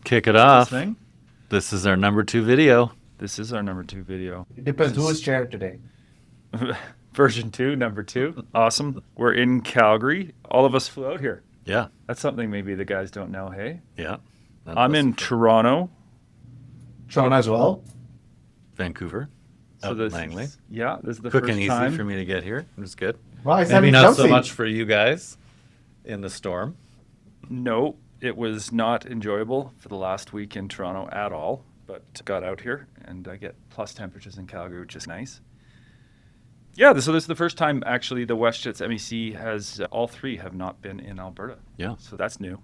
kick it off. Thing. This is our number 2 video. This is our number 2 video. It depends who is chair today. Version 2, number 2. Awesome. We're in Calgary. All of us flew out here. Yeah. That's something maybe the guys don't know, hey? Yeah. I'm in Toronto. Toronto as well. Vancouver. So this Langley. is the Quick first and easy time. for me to get here. It was good. Wow, is Maybe that not so something? much for you guys in the storm. No, it was not enjoyable for the last week in Toronto at all, but got out here and I get plus temperatures in Calgary, which is nice. Yeah, so this is the first time actually the WestJet's MEC has, all three have not been in Alberta. Yeah. So that's new.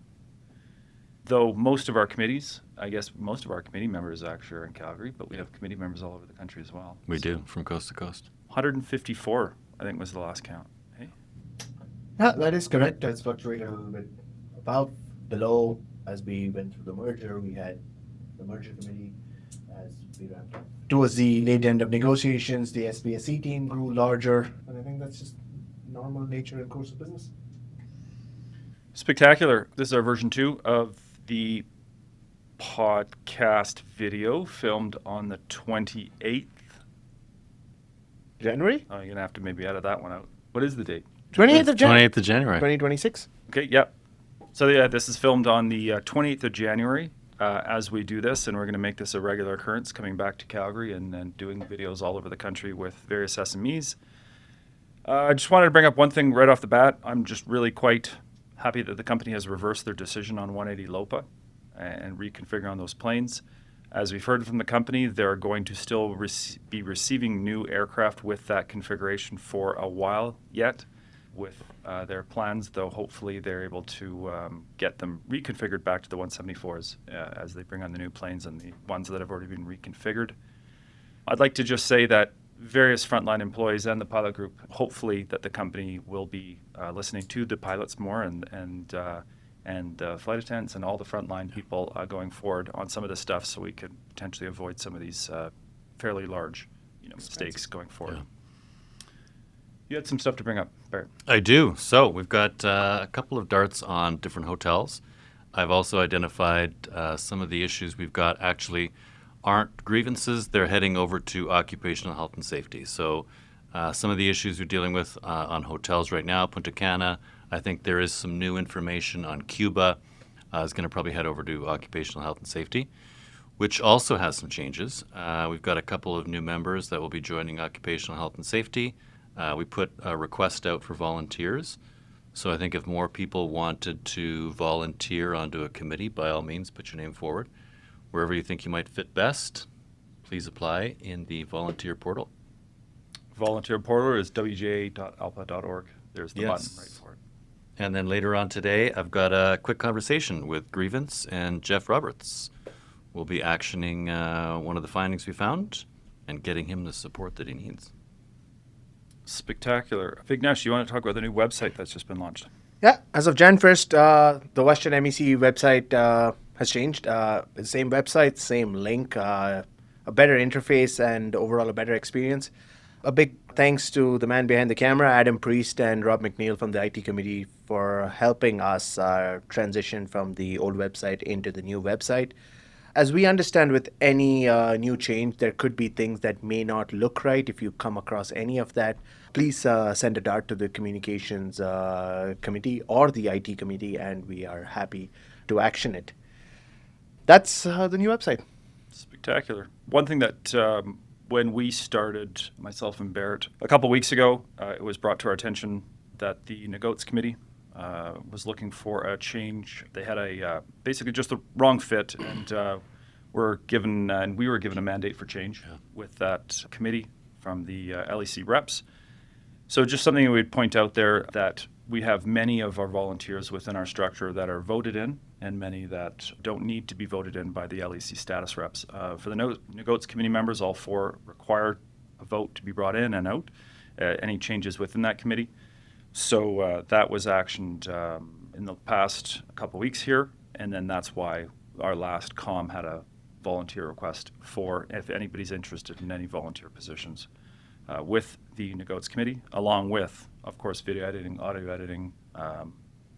Though most of our committees, I guess most of our committee members actually are in Calgary, but we have committee members all over the country as well. We do, from coast to coast. 154, I think was the last count. Hey? Yeah, that is correct. It's fluctuated a little bit above, below. As we went through the merger, we had the merger committee as we ramped up. Towards the late end of negotiations, the SPSC team grew larger, and I think that's just normal nature and course of business. Spectacular. This is our version 2 of the podcast video filmed on the 28th. January? Oh, you're going to have to maybe edit that one out. What is the date? 28th of January. 28th of January. 2026. Okay, yep. So yeah, this is filmed on the 28th of January as we do this, and we're going to make this a regular occurrence, coming back to Calgary and doing videos all over the country with various SMEs. I just wanted to bring up one thing right off the bat. I'm just really quite happy that the company has reversed their decision on 180 LOPA and reconfiguring on those planes. As we've heard from the company, they're going to still be receiving new aircraft with that configuration for a while yet with their plans, though hopefully they're able to get them reconfigured back to the 174s as they bring on the new planes and the ones that have already been reconfigured. I'd like to just say that various frontline employees and the pilot group, hopefully that the company will be listening to the pilots more and flight attendants and all the frontline people going forward on some of this stuff, so we could potentially avoid some of these fairly large mistakes going forward. Yeah. You had some stuff to bring up, Bart. I do. So we've got a couple of darts on different hotels. I've also identified some of the issues we've got actually aren't grievances. They're heading over to occupational health and safety. So some of the issues we're dealing with on hotels right now, Punta Cana, I think there is some new information on Cuba. Is going to probably head over to occupational health and safety, which also has some changes. We've got a couple of new members that will be joining occupational health and safety. We put a request out for volunteers. So I think if more people wanted to volunteer onto a committee, by all means, put your name forward. Wherever you think you might fit best, please apply in the volunteer portal. Volunteer portal is wja.alpa.org. There's the button right for it. And then later on today, I've got a quick conversation with Grievance and Jeff Roberts. We'll be actioning one of the findings we found and getting him the support that he needs. Spectacular. Vignesh, you want to talk about the new website that's just been launched? Yeah, as of Jan 1st, the WestJet MEC website has changed. The same website, same link, a better interface, and overall a better experience. A big thanks to the man behind the camera, Adam Priest and Rob McNeil from the IT committee, for helping us transition from the old website into the new website. As we understand, with any new change, there could be things that may not look right. If you come across any of that, please send a dart to the communications committee or the IT committee, and we are happy to action it. That's the new website. Spectacular. One thing that when we started, myself and Barrett, a couple weeks ago, it was brought to our attention that the Negots Committee was looking for a change. They had a basically just the wrong fit, and we were given a mandate for change with that committee from the LEC reps. So just something we'd point out there, that we have many of our volunteers within our structure that are voted in, and many that don't need to be voted in by the LEC status reps. For the Negots committee members, all 4 require a vote to be brought in and out, any changes within that committee. So that was actioned in the past couple weeks here, and then that's why our last COM had a volunteer request for if anybody's interested in any volunteer positions with the Negots Committee, along with, of course, video editing, audio editing,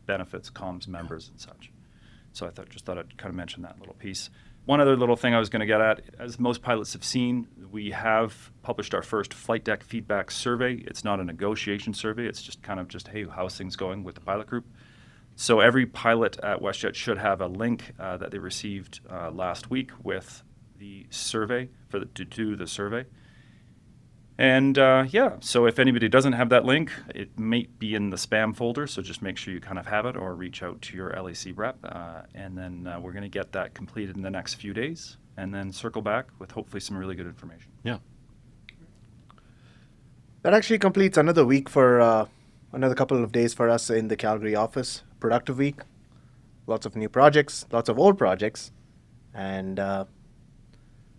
benefits, comms members, and such. So just thought I'd kind of mention that little piece. One other little thing I was going to get at, as most pilots have seen, we have published our first flight deck feedback survey. It's not a negotiation survey. It's just kind of hey, how's things going with the pilot group? So every pilot at WestJet should have a link that they received last week with the survey to do the survey. And so if anybody doesn't have that link, it may be in the spam folder, so just make sure you kind of have it or reach out to your LAC rep. And then we're going to get that completed in the next few days and then circle back with hopefully some really good information. Yeah. That actually completes another week for another couple of days for us in the Calgary office. Productive week. Lots of new projects, lots of old projects. And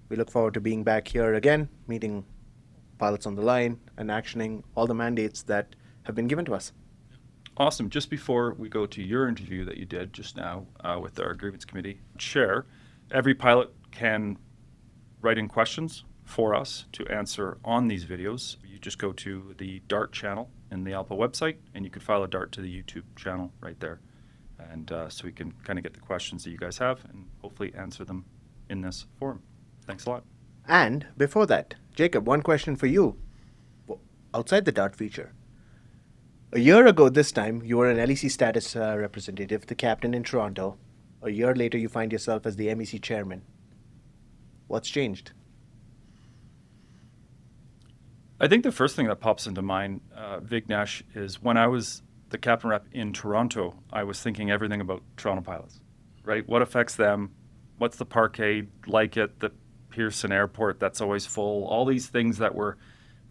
we look forward to being back here again, meeting pilots on the line and actioning all the mandates that have been given to us. Awesome. Just before we go to your interview that you did just now with our Grievance Committee Chair, every pilot can write in questions for us to answer on these videos. You just go to the DART channel in the ALPA website, and you can file a DART to the YouTube channel right there. And so we can kind of get the questions that you guys have and hopefully answer them in this forum. Thanks a lot. And before that, Jacob, one question for you. Outside the DART feature, a year ago this time, you were an LEC status representative, the captain in Toronto. A year later, you find yourself as the MEC chairman. What's changed? I think the first thing that pops into mind, Vignesh, is when I was the captain rep in Toronto, I was thinking everything about Toronto pilots, right? What affects them? What's the parkade like at the Pearson Airport that's always full? All these things that were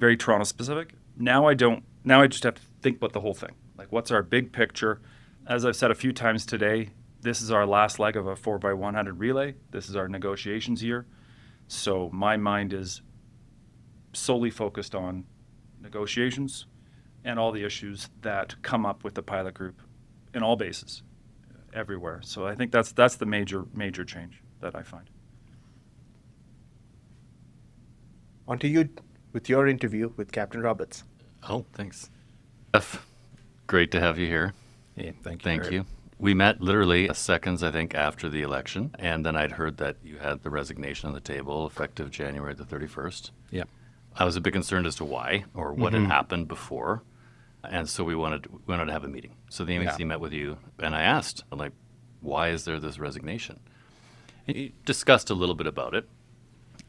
very Toronto specific. Now I don't. Now I just have to think about the whole thing. Like, what's our big picture? As I've said a few times today, this is our last leg of a 4x100 relay. This is our negotiations year. So my mind is solely focused on negotiations and all the issues that come up with the pilot group in all bases, everywhere. So I think that's the major change that I find. On to you with your interview with Captain Roberts. Oh, thanks. Jeff, great to have you here. Yeah, thank you. Thank you. We met literally seconds, I think, after the election, and then I'd heard that you had the resignation on the table effective January the 31st. Yeah. I was a bit concerned as to why or what had happened before, and so we wanted to have a meeting. So the MEC met with you, and I asked, like, why is there this resignation? And you discussed a little bit about it,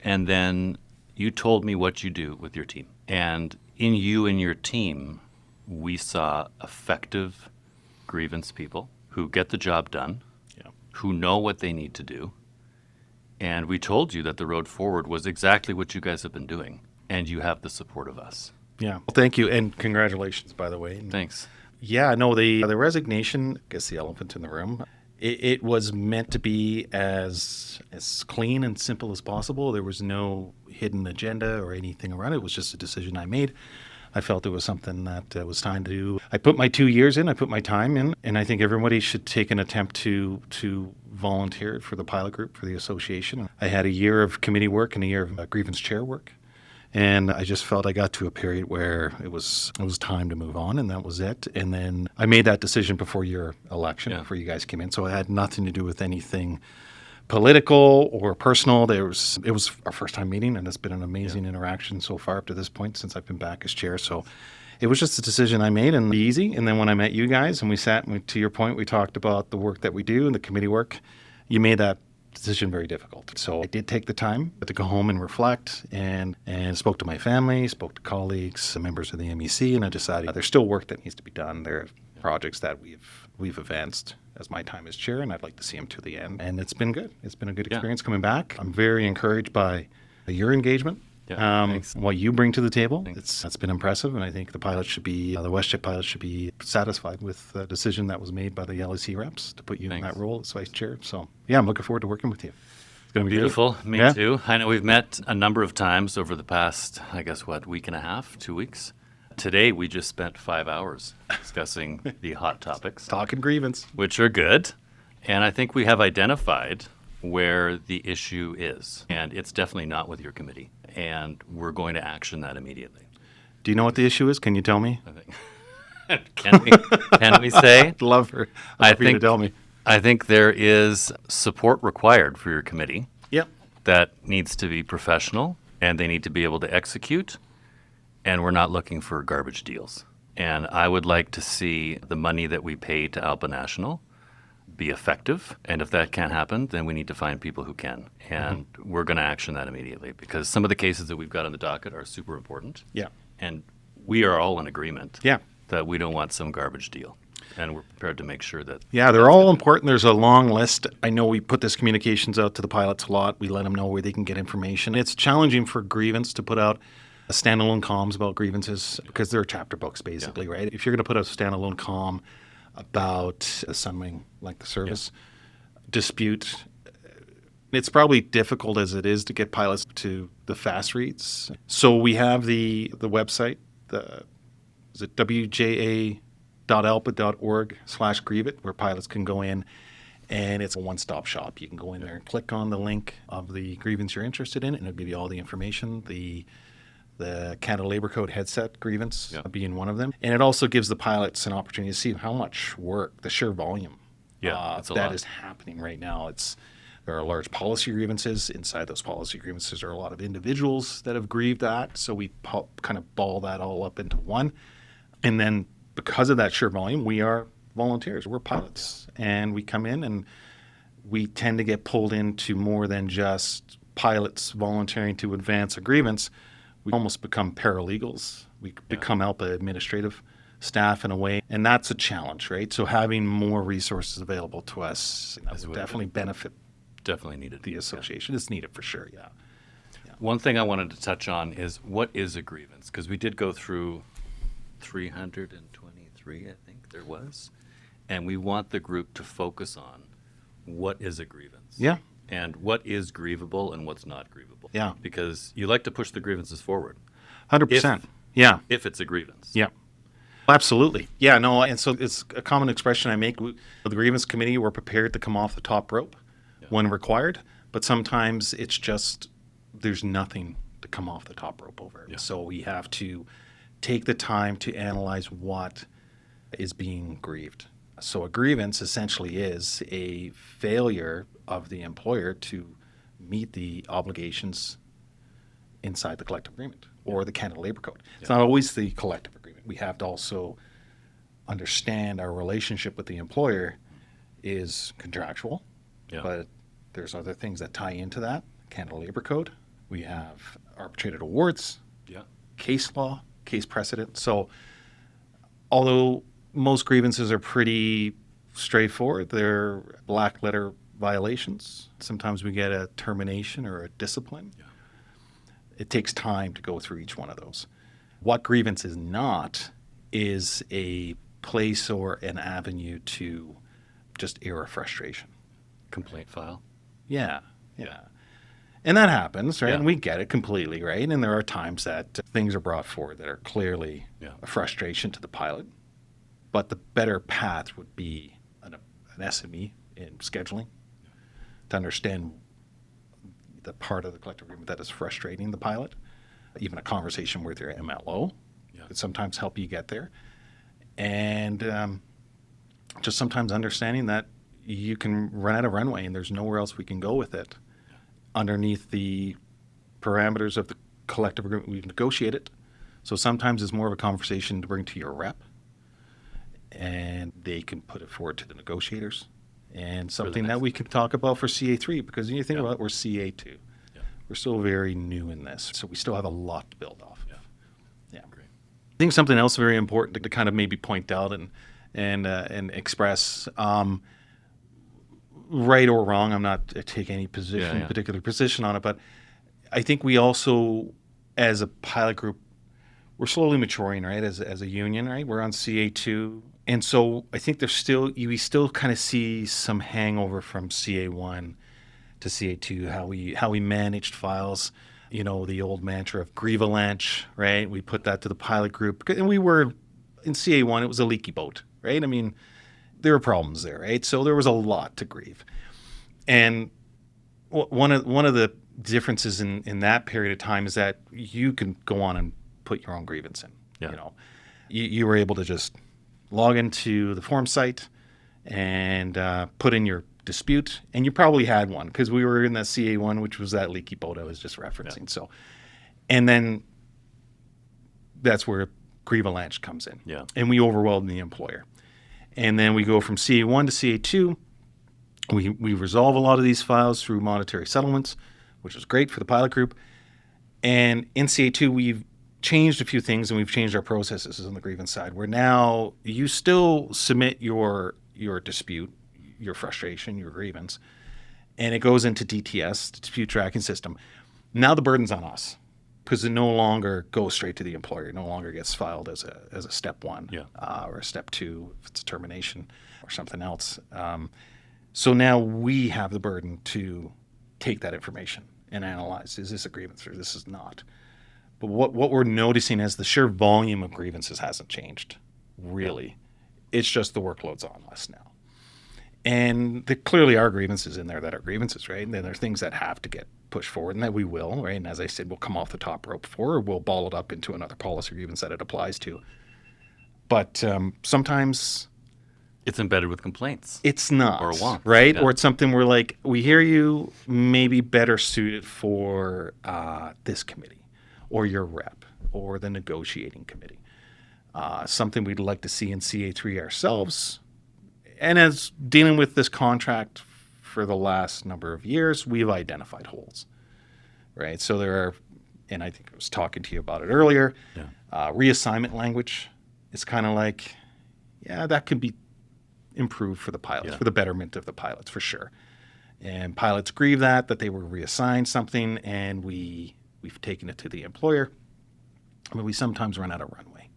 and then you told me what you do with your team. And in you and your team, we saw effective grievance people who get the job done, who know what they need to do. And we told you that the road forward was exactly what you guys have been doing. And you have the support of us. Yeah. Well, thank you. And congratulations, by the way. And Thanks. yeah, no, the resignation, I guess the elephant in the room, it was meant to be as clean and simple as possible. There was no hidden agenda or anything around it. It was just a decision I made. I felt it was something that was time to do. I put my 2 years in, I put my time in, and I think everybody should take an attempt to volunteer for the pilot group, for the association. I had a year of committee work and a year of Grievance Chair work. And I just felt I got to a period where it was time to move on, and that was it. And then I made that decision before your election, before you guys came in. So it had nothing to do with anything political or personal. It was our first time meeting, and it's been an amazing interaction so far up to this point since I've been back as chair. So it was just a decision I made, and easy. And then when I met you guys and we sat, and to your point, we talked about the work that we do and the committee work, you made that decision very difficult. So I did take the time to go home and reflect and spoke to my family, spoke to colleagues, members of the MEC, and I decided there's still work that needs to be done. There are projects that we've advanced as my time as chair, and I'd like to see them to the end. And it's been good. It's been a good experience coming back. I'm very encouraged by your engagement. What you bring to the table. That's been impressive, and I think the WestJet pilots should be satisfied with the decision that was made by the LEC reps to put you in that role as vice chair. So yeah, I'm looking forward to working with you. It's going to be beautiful. Me too. I know we've met a number of times over the past, I guess, week and a half, 2 weeks. Today we just spent 5 hours discussing the hot topics, talking grievance, which are good, and I think we have identified where the issue is, and it's definitely not with your committee, and we're going to action that immediately. Do you know what the issue is? Can you tell me? I think. Can we say? I'd love you to tell me. I think there is support required for your committee Yep. that needs to be professional, and they need to be able to execute, and we're not looking for garbage deals. And I would like to see the money that we pay to ALPA National be effective, and if that can't happen, then we need to find people who can. And we're going to action that immediately, because some of the cases that we've got on the docket are super important, Yeah. and we are all in agreement Yeah. that we don't want some garbage deal. And we're prepared to make sure that Yeah, they're all important. There's a long list. I know we put this communications out to the pilots a lot. We let them know where they can get information. It's challenging for Grievance to put out a standalone comms about grievances because they're chapter books, basically, right? If you're going to put out a standalone comm about a Sunwing length of service dispute, it's probably difficult as it is to get pilots to the fast reads. So we have the website, is it wja.alpa.org/grievance, where pilots can go in, and it's a one-stop shop. You can go in there and click on the link of the grievance you're interested in, and it'll give you all the information. The Canada Labour Code headset grievance being one of them. And it also gives the pilots an opportunity to see how much work, the sheer volume that's a that lot. is happening right now. There are large policy grievances. Inside those policy grievances are a lot of individuals that have grieved that. So we kind of ball that all up into one. And then because of that sheer volume, we are volunteers. We're pilots. And we come in and we tend to get pulled into more than just pilots volunteering to advance a grievance. We almost become paralegals. We become ALPA administrative staff in a way, and that's a challenge, right? So having more resources available to us would definitely benefit definitely needed. the association. It's needed for sure, yeah. One thing I wanted to touch on is what is a grievance? Because we did go through 323, I think there was, and we want the group to focus on what is a grievance. Yeah. And what is grievable and what's not grievable. Yeah. Because you like to push the grievances forward 100%. Yeah. if it's a grievance. Yeah. Absolutely. Yeah, no, and so it's a common expression I make. The Grievance Committee, we're prepared to come off the top rope when required, but sometimes it's just there's nothing to come off the top rope over. Yeah. So we have to take the time to analyze what is being grieved. So a grievance essentially is a failure of the employer to meet the obligations inside the collective agreement or the Canada Labour Code. It's not always the collective agreement. We have to also understand our relationship with the employer is contractual, but there's other things that tie into that. Canada Labour Code. We have arbitrated awards, case law, case precedent. So although most grievances are pretty straightforward, they're black letter violations. Sometimes we get a termination or a discipline. It takes time to go through each one of those. What grievance is not is a place or an avenue to just air a frustration. Complaint file. Yeah. And that happens, right? Yeah. And we get it completely, right? And there are times that things are brought forward that are clearly a frustration to the pilot. But the better path would be an SME in scheduling to understand the part of the collective agreement that is frustrating the pilot. Even a conversation with your MLO could sometimes help you get there. And just sometimes understanding that you can run out of runway and there's nowhere else we can go with it underneath the parameters of the collective agreement we've negotiated. So sometimes it's more of a conversation to bring to your rep, and they can put it forward to the negotiators. And something that we can talk about for CA3, because when you think about it, we're CA2. We're still very new in this, so we still have a lot to build off of. Great. I think something else very important to kind of maybe point out and express, right or wrong, I'm not taking any particular position on it, but I think we also, as a pilot group, we're slowly maturing, right, as a union, right? We're on CA2. And so I think we still kind of see some hangover from CA1 to CA2, how we managed files, the old mantra of Grievance, right? We put that to the pilot group. And we were, in CA1, it was a leaky boat, right? I mean, there were problems there, right? So there was a lot to grieve. And one of the differences in that period of time is that you can go on and put your own grievance in. You were able to just log into the form site and put in your dispute. And you probably had one because we were in that CA1, which was that leaky boat I was just referencing. Yeah. So, and then that's where Grievance comes in. Yeah. And we overwhelm the employer. And then we go from CA1 to CA2. We resolve a lot of these files through monetary settlements, which is great for the pilot group. And in CA2, we've changed a few things, and we've changed our processes on the grievance side, where now you still submit your dispute, your frustration, your grievance, and it goes into DTS, the dispute tracking system. Now the burden's on us because it no longer goes straight to the employer. It no longer gets filed as a step one or a step two if it's a termination or something else. So now we have the burden to take that information and analyze, is this a grievance or this is not? But what we're noticing is the sheer volume of grievances hasn't changed, really. It's just the workload's on us now. And there clearly are grievances in there that are grievances, right? And then there's things that have to get pushed forward and that we will, right? And as I said, we'll come off the top rope for, or we'll ball it up into another policy grievance that it applies to. But sometimes It's embedded with complaints. it's not, Or a want, right? yeah. Or it's something where like, we hear you, maybe better suited for this committee or your rep or the negotiating committee. Something we'd like to see in CA3 ourselves. And as dealing with this contract for the last number of years, we've identified holes, right? So there are, and I think I was talking to you about it earlier, reassignment language is kind of like, that could be improved for the pilots, for the betterment of the pilots, for sure. And pilots grieve that they were reassigned something, and we've taken it to the employer. I mean, we sometimes run out of runway,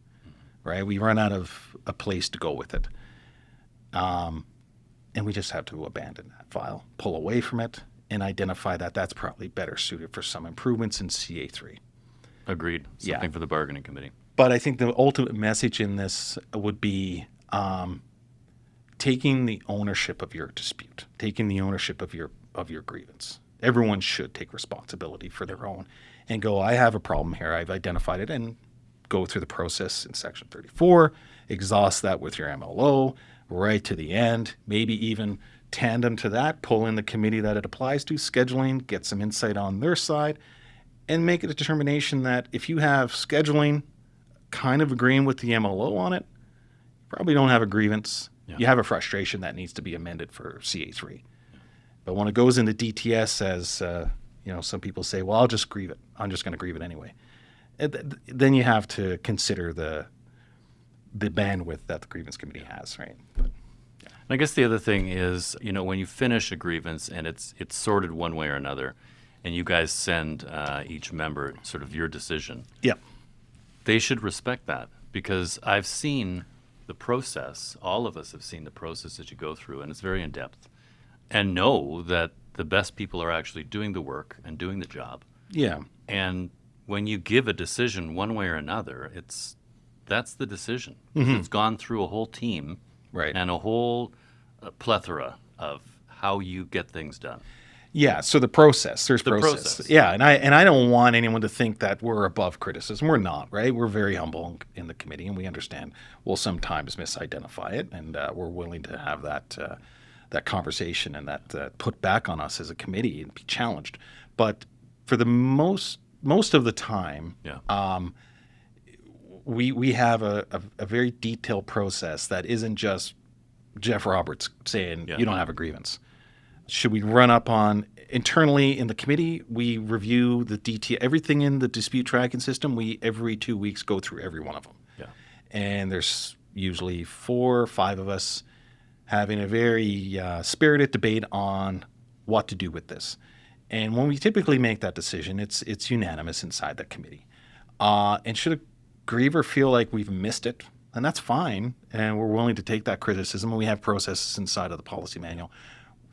right? We run out of a place to go with it. And we just have to abandon that file, pull away from it, and identify that that's probably better suited for some improvements in CA3. Agreed. Something for the bargaining committee. But I think the ultimate message in this would be taking the ownership of your dispute, taking the ownership of your grievance. Everyone should take responsibility for their own and go, I have a problem here. I've identified it, and go through the process in Section 34, exhaust that with your MLO, right to the end, maybe even tandem to that, pull in the committee that it applies to, scheduling, get some insight on their side, and make a determination that if you have scheduling kind of agreeing with the MLO on it, you probably don't have a grievance. Yeah. You have a frustration that needs to be amended for CA3. But when it goes into DTS, as some people say, well, I'll just grieve it. I'm just going to grieve it anyway. Then you have to consider the bandwidth that the grievance committee has, right? But, And I guess the other thing is, when you finish a grievance and it's sorted one way or another, and you guys send each member sort of your decision, they should respect that, because I've seen the process. All of us have seen the process that you go through, and it's very in-depth. And know that the best people are actually doing the work and doing the job. yeah. And when you give a decision one way or another, that's the decision. It's gone through a whole team, Right. and a whole plethora of how you get things done. Yeah, so there's process. process. Yeah, and I don't want anyone to think that we're above criticism. We're not, right? We're very humble in the committee, and we understand we'll sometimes misidentify it, and we're willing to have that conversation and that put back on us as a committee and be challenged. But for the most of the time, we have a very detailed process that isn't just Jeff Roberts saying you don't have a grievance. Should we run up on internally in the committee? We review everything in the dispute tracking system. We every 2 weeks go through every one of them. Yeah. And there's usually 4 or 5 of us having a very spirited debate on what to do with this. And when we typically make that decision, it's unanimous inside the committee. And should a griever feel like we've missed it, and that's fine, and we're willing to take that criticism, and we have processes inside of the policy manual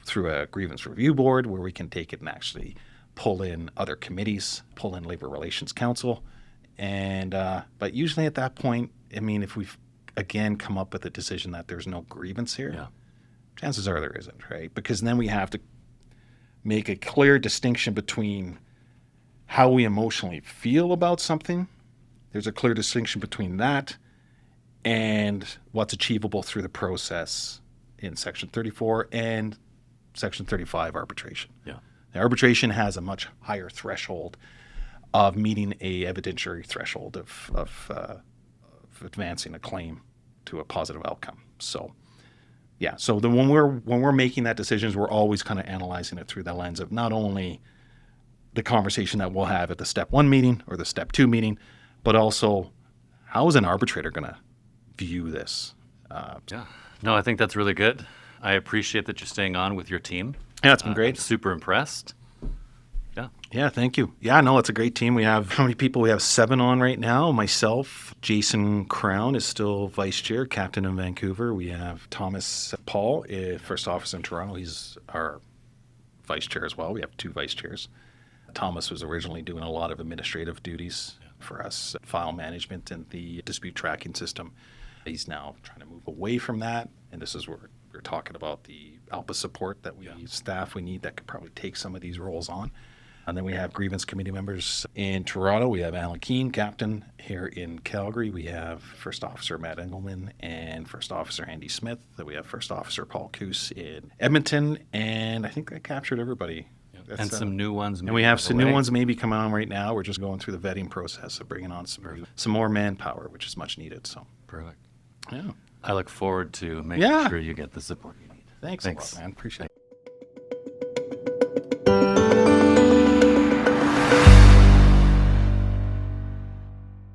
through a grievance review board where we can take it and actually pull in other committees, pull in Labor Relations Council. And but usually at that point, I mean, if we've again come up with a decision that there's no grievance here, chances are there isn't, right? Because then we have to make a clear distinction between how we emotionally feel about something. There's a clear distinction between that and what's achievable through the process in Section 34 and Section 35 arbitration. Yeah. The arbitration has a much higher threshold of meeting a evidentiary threshold of advancing a claim to a positive outcome. So, yeah. So when we're making that decisions, we're always kind of analyzing it through the lens of not only the conversation that we'll have at the step 1 meeting or the step 2 meeting, but also how is an arbitrator going to view this? Yeah. No, I think that's really good. I appreciate that you're staying on with your team. Yeah, it's been I'm great. super impressed. Yeah. Yeah, thank you. Yeah, no, it's a great team. We have, how many people? We have 7 on right now. Myself, Jason Crown is still vice chair, captain in Vancouver. We have Thomas Paul, first officer in Toronto. He's our vice chair as well. We have 2 vice chairs. Thomas was originally doing a lot of administrative duties for us, file management and the dispute tracking system. He's now trying to move away from that. And this is where we're talking about the ALPA support that staff we need that could probably take some of these roles on. And then we have grievance committee members in Toronto. We have Alan Keane, captain here in Calgary. We have First Officer Matt Engelman and First Officer Andy Smith. Then we have First Officer Paul Coos in Edmonton. And I think I captured everybody. And some new ones. And we have some new ones maybe coming on right now. We're just going through the vetting process of bringing on some more manpower, which is much needed. So, Perfect. yeah. I look forward to making sure you get the support you need. Thanks a lot, man. Appreciate it.